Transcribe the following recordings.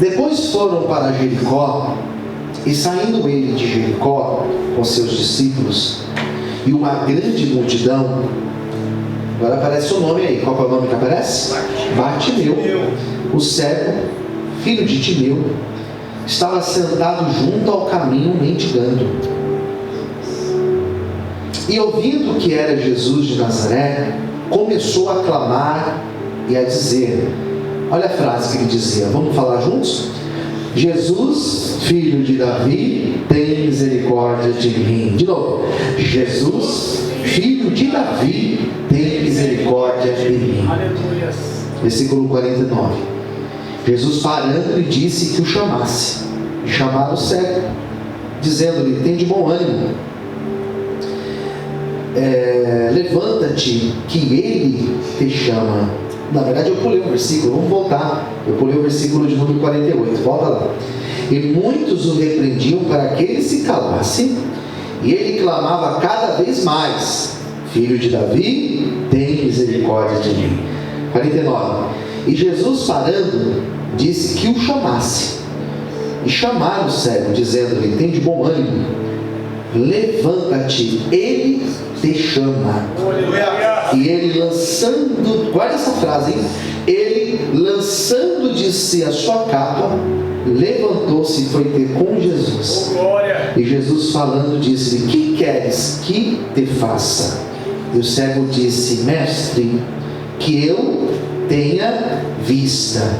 Depois foram para Jericó, e saindo ele de Jericó com seus discípulos e uma grande multidão. Agora aparece o nome aí. Qual é o nome que aparece? Bartimeu, o cego, filho de Timeu, estava sentado junto ao caminho mendigando. E ouvindo que era Jesus de Nazaré, começou a clamar e a dizer, olha a frase que ele dizia, vamos falar juntos? Jesus, filho de Davi, tem misericórdia de mim. De novo, Jesus, filho de Davi, tem misericórdia de mim. Versículo 49. Jesus parando lhe disse que o chamasse. E chamaram o cego, dizendo-lhe, tem de bom ânimo, levanta-te, que ele te chama. Na verdade eu pulei um versículo, vamos voltar. Eu pulei o versículo de número 48, volta lá. E muitos o repreendiam para que ele se calasse, e ele clamava cada vez mais, filho de Davi, tem misericórdia de mim. 49. E Jesus parando, disse que o chamasse. E chamaram o cego, dizendo-lhe, tem de bom ânimo, levanta-te, ele te chama. E ele lançando, guarda essa frase, hein? Ele lançando de si a sua capa, levantou-se e foi ter com Jesus. E Jesus falando disse-lhe, que queres que te faça? E o cego disse, mestre, que eu tenha vista.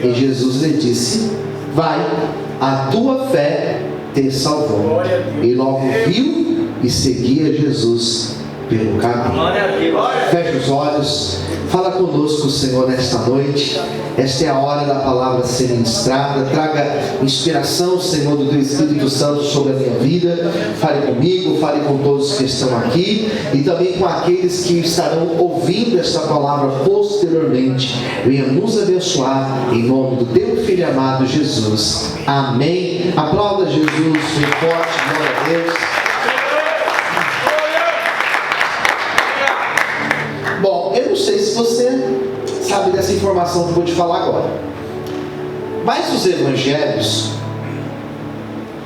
E Jesus lhe disse, vai, a tua fé te salvou. E logo viu e seguia Jesus pelo caminho. Feche os olhos, fala conosco, Senhor, nesta noite. Esta é a hora da palavra ser ministrada. Traga inspiração, Senhor, do teu Espírito Santo sobre a minha vida. Fale comigo, fale com todos que estão aqui e também com aqueles que estarão ouvindo esta palavra posteriormente. Venha nos abençoar em nome do teu Filho amado Jesus. Amém. Aplauda Jesus, bem forte, glória a Deus. Bom, eu não sei se você sabe dessa informação que eu vou te falar agora, mas os evangelhos,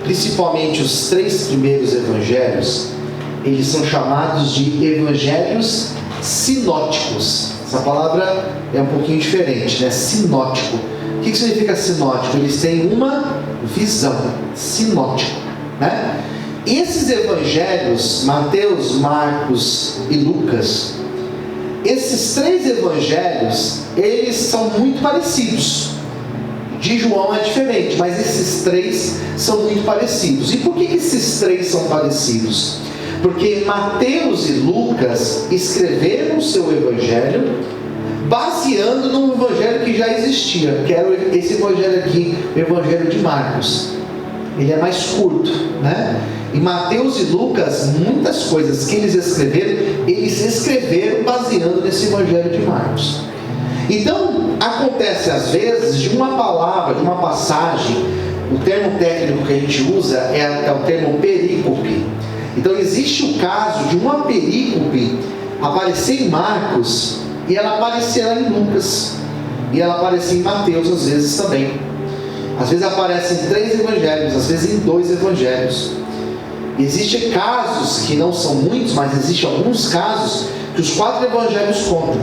principalmente os 3 primeiros evangelhos, eles são chamados de evangelhos sinóticos. Essa palavra é um pouquinho diferente, né? Sinótico. O que significa sinótico? Eles têm uma visão. Sinótico, né? Esses evangelhos, Mateus, Marcos e Lucas, esses 3 evangelhos, eles são muito parecidos. De João é diferente, mas esses 3 são muito parecidos. E por que esses 3 são parecidos? Porque Mateus e Lucas escreveram o seu evangelho baseando num evangelho que já existia, que era esse evangelho aqui, o evangelho de Marcos. Ele é mais curto, né? E Mateus e Lucas, muitas coisas que eles escreveram baseando nesse evangelho de Marcos. Então, acontece às vezes de uma palavra, de uma passagem, o termo técnico que a gente usa é o termo perícope. Então existe o caso de uma perícope aparecer em Marcos e ela aparecer lá em Lucas, e ela aparecer em Mateus às vezes também. Às vezes aparece em 3 evangelhos, às vezes em 2 evangelhos. Existem casos que não são muitos, mas existem alguns casos que os 4 evangelhos contam.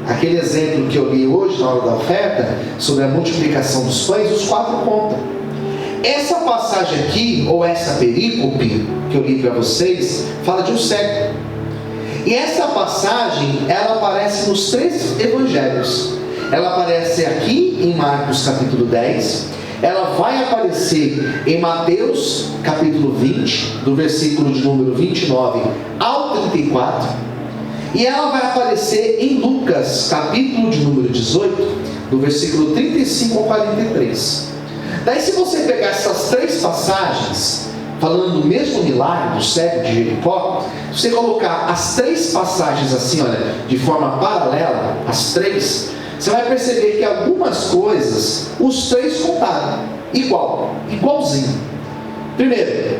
Aquele exemplo que eu li hoje na hora da oferta, sobre a multiplicação dos pães, os 4 contam. Essa passagem aqui, ou essa perícope que eu li para vocês, fala de um cego. E essa passagem, ela aparece nos 3 evangelhos. Ela aparece aqui em Marcos capítulo 10, ela vai aparecer em Mateus capítulo 20, do versículo de número 29 ao 34, e ela vai aparecer em Lucas capítulo de número 18, do versículo 35 ao 43. Daí, se você pegar essas 3 passagens, falando do mesmo milagre do cego de Jericó, se você colocar as 3 passagens assim, olha, de forma paralela, as 3, você vai perceber que algumas coisas os 3 contaram igualzinho. Primeiro,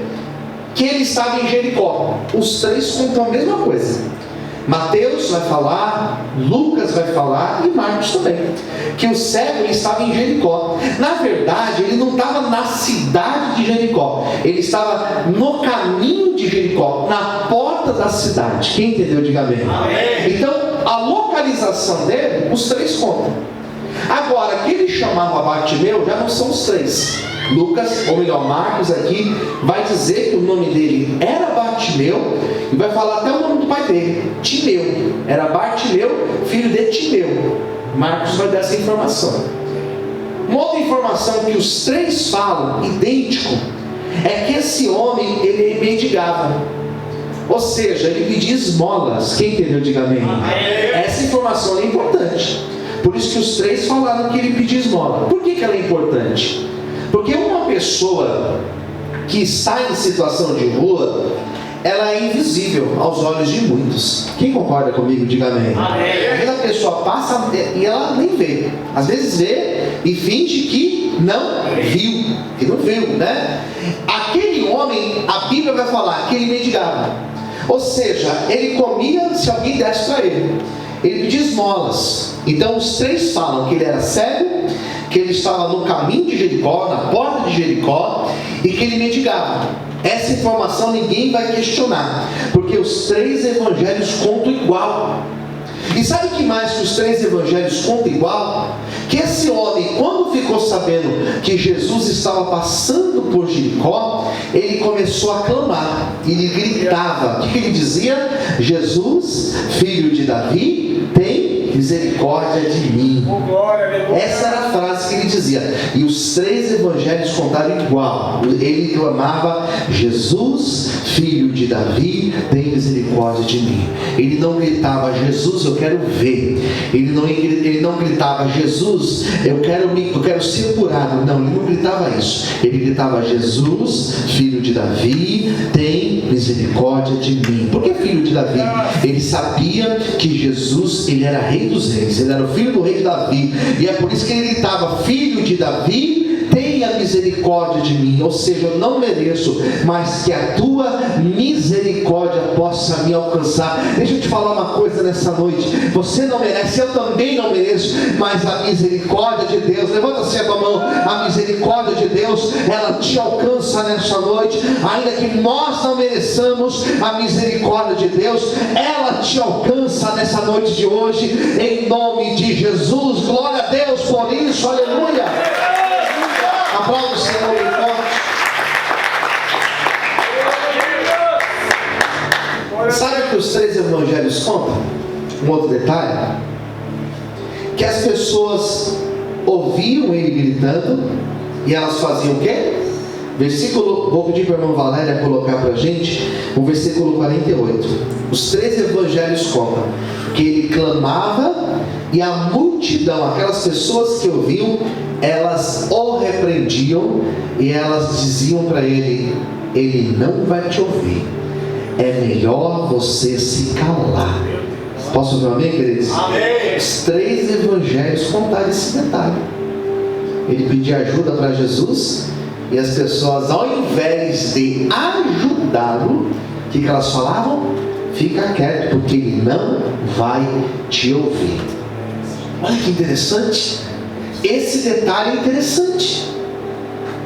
que ele estava em Jericó. Os 3 contam a mesma coisa. Mateus vai falar, Lucas vai falar e Marcos também, que o cego ele estava em Jericó. Na verdade, ele não estava na cidade de Jericó, ele estava no caminho de Jericó, na porta da cidade. Quem entendeu, diga amém. Amém. Então, a localização dele, os três contam. Agora, que ele chamava Bartimeu, já não são os três. Lucas, ou melhor, Marcos aqui, vai dizer que o nome dele era Bartimeu, e vai falar até o nome do pai dele, Timeu. Era Bartimeu, filho de Timeu. Marcos vai dar essa informação. Uma outra informação que os três falam, idêntico, é que esse homem, ele mendigava. Ou seja, ele pedia esmolas. Quem entendeu, diga amém. Essa informação é importante. Por isso que os três falaram que ele pedia esmola. Por que ela é importante? Porque uma pessoa que está em situação de rua, ela é invisível aos olhos de muitos. Quem concorda comigo, diga amém. Às vezes a pessoa passa e ela nem vê. Às vezes vê e finge que não viu, né? Aquele homem, a Bíblia vai falar que ele mendigava. Ou seja, ele comia se alguém desse para ele. Ele pedia esmolas. Então os três falam que ele era cego, que ele estava no caminho de Jericó, na porta de Jericó, e que ele mendigava. Essa informação ninguém vai questionar, porque os três evangelhos contam igual. E sabe o que mais que os três evangelhos contam igual? Que esse homem, quando ficou sabendo que Jesus estava passando por Jericó, ele começou a clamar, ele gritava. O que ele dizia? Jesus, filho de Davi, tem misericórdia de mim. Essa era a frase que ele dizia. E os três evangelhos contaram igual. Ele clamava: Jesus, filho de Davi, tem misericórdia de mim. Ele não gritava: Jesus, eu quero ver. Ele não gritava: Jesus, eu quero ser curado. Não, ele não gritava isso. Ele gritava: Jesus, filho de Davi, tem misericórdia de mim. Por que filho de Davi? Ele sabia que Jesus, ele era rei dos reis, ele era o filho do rei de Davi, e é por isso que ele gritava: filho de Davi, tenha misericórdia de mim. Ou seja, eu não mereço, mas que a tua misericórdia possa me alcançar. Deixa eu te falar uma coisa nessa noite: você não merece, eu também não mereço, mas a misericórdia de Deus, levanta assim a tua mão, a misericórdia de Deus, ela te alcança nessa noite. Ainda que nós não mereçamos, a misericórdia de Deus, ela te alcança nessa noite de hoje, em nome de Jesus. Glória a Deus por isso, aleluia. Aplauda o Senhor bem forte. Sabe o que os três evangelhos contam? Um outro detalhe: que as pessoas ouviam ele gritando e elas faziam o quê? Versículo, vou pedir para a irmã Valéria colocar para a gente o versículo 48. Os três evangelhos contam que ele clamava e a multidão, aquelas pessoas que ouviam, elas o repreendiam e elas diziam para ele: ele não vai te ouvir, é melhor você se calar. Posso ouvir um amém, queridos? Amém. Os três evangelhos contaram esse detalhe. Ele pedia ajuda para Jesus e as pessoas, ao invés de ajudá-lo, o que elas falavam? Fica quieto, porque ele não vai te ouvir. Olha que interessante. Esse detalhe é interessante.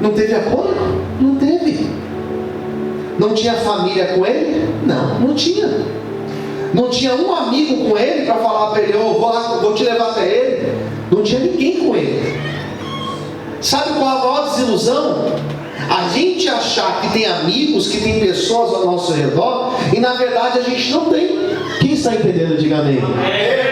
Não teve apoio? Não teve. Não tinha família com ele? Não tinha. Não tinha um amigo com ele para falar para ele: vou te levar até ele. Não tinha ninguém com ele. Sabe qual a maior desilusão? A gente achar que tem amigos, que tem pessoas ao nosso redor, e na verdade a gente não tem. Quem está entendendo, diga amém.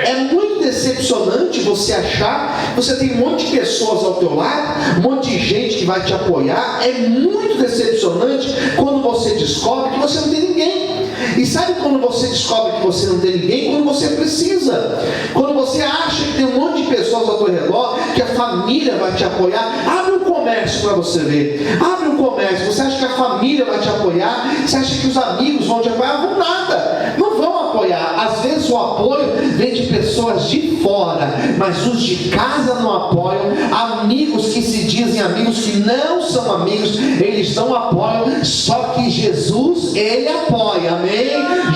É muito decepcionante você achar que você tem um monte de pessoas ao teu lado, um monte de gente que vai te apoiar. É muito decepcionante quando você descobre que você não tem ninguém. E sabe quando você descobre que você não tem ninguém? Quando você precisa. Quando você acha que tem um monte de pessoas ao teu redor, que a família vai te apoiar. Abre um comércio para você ver. Abre um comércio. Você acha que a família vai te apoiar? Você acha que os amigos vão te apoiar? Não, nada. Não vão apoiar. apoiar. Às vezes o apoio vem de pessoas de fora, mas os de casa não apoiam. Amigos que se dizem amigos, que não são amigos, eles não apoiam. Só que Jesus, Ele apoia, amém?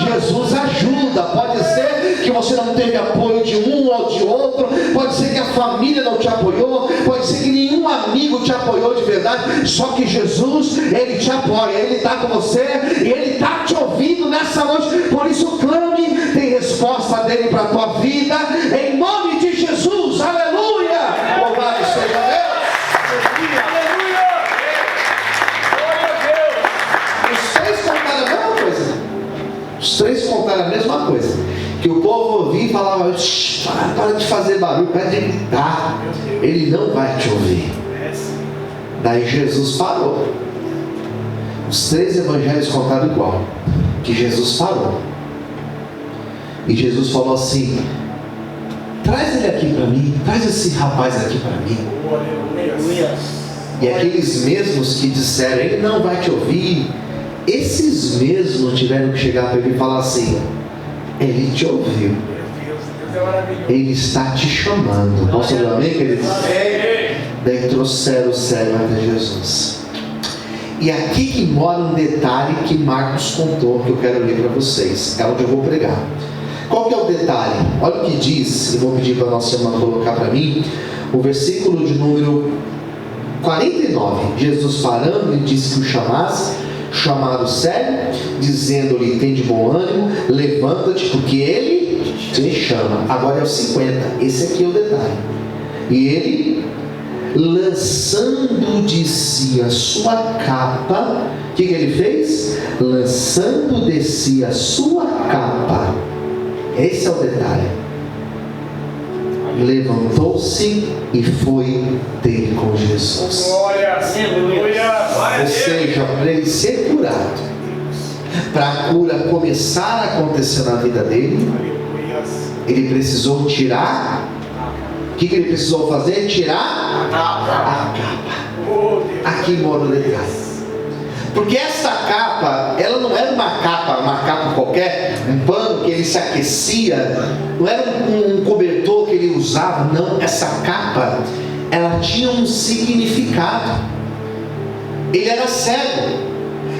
Jesus ajuda. Pode ser que você não teve apoio de um ou de outro, pode ser que a família não te apoiou, pode ser que nenhum amigo te apoiou de verdade, só que Jesus, Ele te apoia, Ele está com você e Ele está te ouvindo nessa noite. Por isso clame, tem resposta dele para a tua vida, em nome de Jesus, aleluia, louvado seja Deus. Aleluia. Os três contaram a mesma coisa. Os três contaram a mesma coisa, que o povo ouvia e falava: para de fazer barulho, para de gritar, Ele não vai te ouvir. Daí Jesus parou. Os três evangelhos contaram igual, que Jesus parou. E Jesus falou assim: traz ele aqui para mim, traz esse rapaz aqui para mim. E aqueles mesmos que disseram: Ele não vai te ouvir, esses mesmos tiveram que chegar para ele e falar assim: Ele te ouviu, Ele está te chamando. Posso ouvir amém, queridos? Daí trouxeram o cego até Jesus. E aqui que mora um detalhe que Marcos contou, que eu quero ler para vocês, é onde eu vou pregar. Qual que é o detalhe? Olha o que diz, e vou pedir para a nossa irmã colocar para mim, o versículo de número 49. Jesus parando, ele disse que o chamasse. Chamaram o cego, dizendo-lhe: tem de bom ânimo, levanta-te, porque ele te chama. Agora é o 50, esse aqui é o detalhe. E ele, lançando de si a sua capa, o que ele fez? Lançando de si a sua capa, esse é o detalhe, levantou-se e foi ter com Jesus. Glória, aleluia. Ou seja, para ele ser curado, para a cura começar a acontecer na vida dele, ele precisou tirar. O que ele precisou fazer? Tirar a capa. Aqui mora o detalhe. Porque essa capa, ela não era uma capa qualquer, um pano que ele se aquecia, não era um cobertor que ele usava, não. Essa capa, ela tinha um significado. Ele era cego,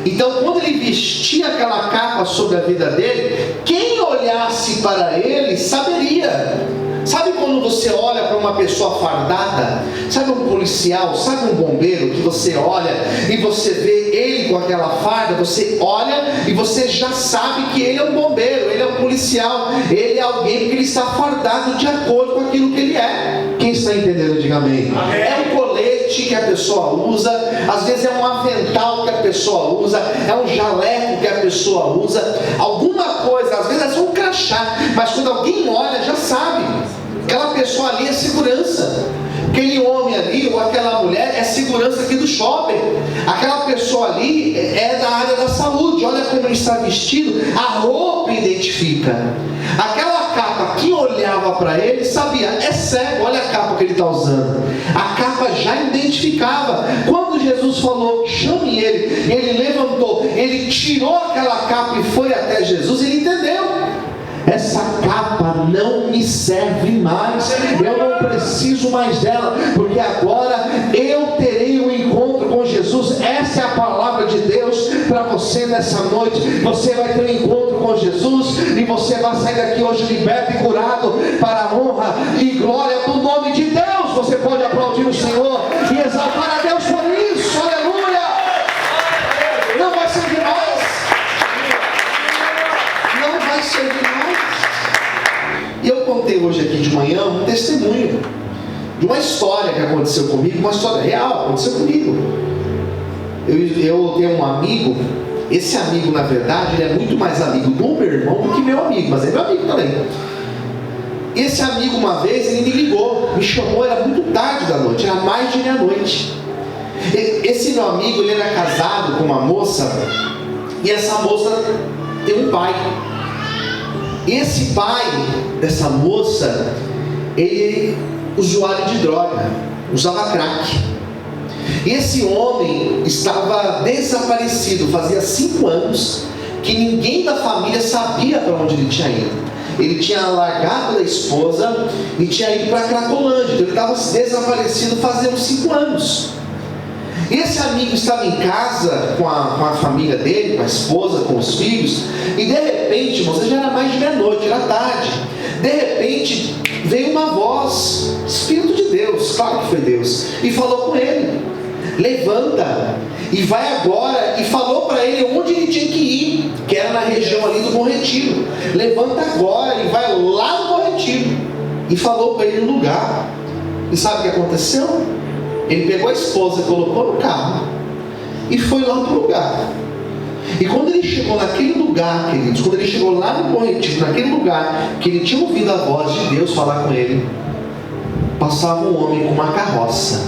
então quando ele vestia aquela capa sobre a vida dele, quem olhasse para ele saberia. Sabe quando você olha para uma pessoa fardada? Sabe um policial, sabe um bombeiro, que você olha e você vê ele com aquela farda, você olha e você já sabe que ele é um bombeiro, ele é um policial, ele é alguém que ele está fardado de acordo com aquilo que ele é. Quem está entendendo, diga amém. É um colete que a pessoa usa, às vezes é um avental que a pessoa usa, é um jaleco que a pessoa usa, alguma coisa, às vezes é só um crachá, mas quando alguém olha já sabe. Aquela pessoa ali é segurança, aquele homem ali ou aquela mulher é segurança aqui do shopping, aquela pessoa ali é da área da saúde, olha como ele está vestido, a roupa identifica. Aquela capa, quem olhava para ele sabia, é cego, olha a capa que ele está usando, a capa já identificava. Quando Jesus falou, chame ele, ele levantou, ele tirou aquela capa e foi até Jesus, ele entendeu. Essa capa não me serve mais, eu não preciso mais dela, porque agora eu terei um encontro com Jesus. Essa é a palavra de Deus para você nessa noite. Você vai ter um encontro com Jesus e você vai sair daqui hoje liberto e curado para a honra e glória do nome de Deus. Você pode aplaudir o Senhor e exaltar a Deus por isso, aleluia. Não vai servir mais, não vai servir mais. E eu contei hoje aqui de manhã um testemunho de uma história que aconteceu comigo, uma história real, aconteceu comigo. Eu tenho um amigo, esse amigo na verdade ele é muito mais amigo do meu irmão do que meu amigo, mas é meu amigo também. Esse amigo uma vez ele me ligou, me chamou, era muito tarde da noite, era mais de meia-noite. Esse meu amigo ele era casado com uma moça, e essa moça tem um pai. Esse pai dessa moça, ele usuário de droga, usava crack. Esse homem estava desaparecido, fazia 5 anos que ninguém da família sabia para onde ele tinha ido. Ele tinha largado da esposa e tinha ido para Cracolândia. Então ele estava desaparecido fazia uns 5 anos. Esse amigo estava em casa com a família dele, com a esposa, com os filhos, e de repente, irmãos, já era mais de meia-noite, era tarde. De repente veio uma voz, Espírito de Deus, claro que foi Deus, e falou com ele: levanta e vai agora. E falou para ele onde ele tinha que ir, que era na região ali do Bom Retiro. Levanta agora e vai lá no Bom Retiro. E falou para ele o lugar. E sabe o que aconteceu? Ele pegou a esposa, colocou no carro e foi lá para o lugar. E quando ele chegou naquele lugar, queridos, quando ele chegou lá no Bom Retiro, naquele lugar que ele tinha ouvido a voz de Deus falar com ele, passava um homem com uma carroça.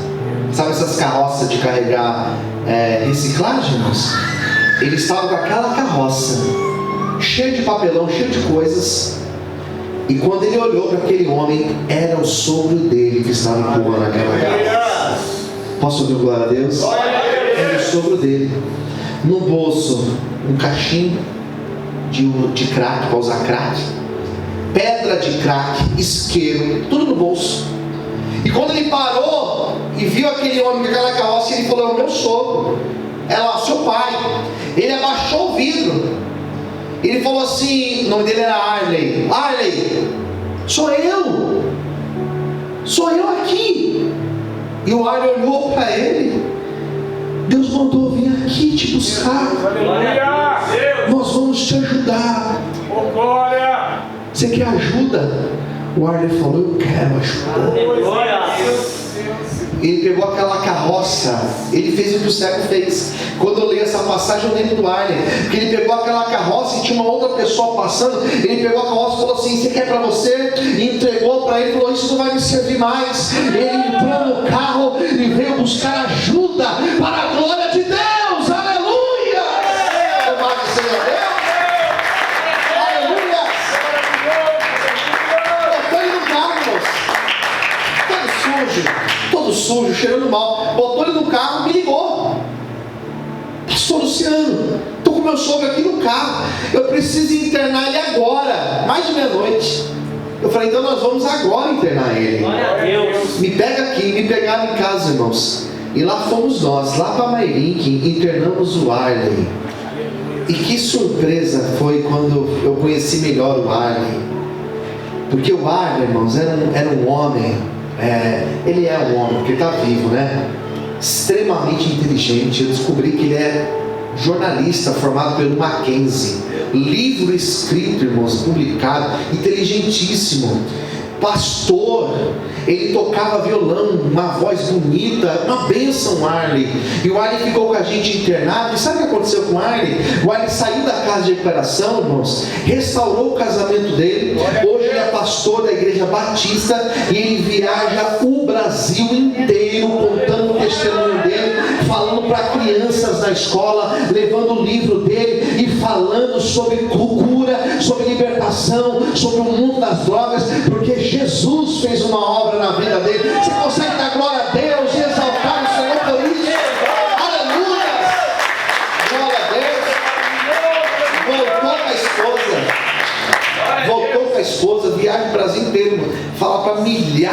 Sabe essas carroças de carregar reciclagem, irmãos? Ele estava com aquela carroça, cheia de papelão, cheia de coisas. E quando ele olhou para aquele homem, era o sogro dele que estava empurrando aquela carroça. Posso ouvir glória a Deus? Era o sogro dele. No bolso, um cachimbo de crack, para usar crack, pedra de crack, isqueiro, tudo no bolso. E quando ele parou e viu aquele homem com aquela carroça, ele falou: é o meu sogro, é lá, seu pai. Ele abaixou o vidro. Ele falou assim, o nome dele era Arley: Arley, sou eu aqui. E o Arley olhou para ele: Deus mandou vir aqui te buscar. Nós vamos te ajudar. Você quer ajuda? O Arley falou: eu quero ajuda. Ele pegou aquela carroça, ele fez o que o cego fez. Quando eu leio essa passagem, eu lembro do Arley, porque ele pegou aquela carroça e tinha uma outra pessoa passando. Ele pegou a carroça e falou assim: você quer para você? E entregou para ele e falou: isso não vai me servir mais. Ele entrou no carro e veio buscar ajuda para a glória de Deus. Aleluia! Louvado seja Deus! Aleluia! Botou ele no carro, moço, todo sujo, cheirando mal. Botou ele no carro e me ligou: pastor Luciano, estou com meu sogro aqui no carro, eu preciso internar ele agora, mais de meia-noite. Eu falei: então nós vamos agora internar ele. Glória a Deus. Me pega aqui. Me pegaram em casa, irmãos, e lá fomos nós, lá para Mairink, internamos o Arley. E que surpresa foi quando eu conheci melhor o Arley. Porque o Arley, irmãos, era um homem, ele é um homem, porque está vivo, né? Extremamente inteligente. Eu descobri que ele é jornalista formado pelo Mackenzie, livro escrito, irmãos, publicado, inteligentíssimo, pastor. Ele tocava violão, uma voz bonita, uma bênção, Arley. E o Arley ficou com a gente internado. E sabe o que aconteceu com o Arley? O Arley saiu da casa de recuperação, irmãos, restaurou o casamento dele. Hoje ele é pastor da igreja batista e ele viaja o Brasil inteiro contando o testemunho dele, falando para crianças na escola, levando o livro dele e falando sobre cura, sobre libertação, sobre o mundo das drogas, porque Jesus fez uma obra na vida dele. Você consegue dar glória a Deus e exaltar o Senhor por isso? Aleluia! Glória a Deus! Voltou com a esposa, viaja o Brasil inteiro, fala para milhares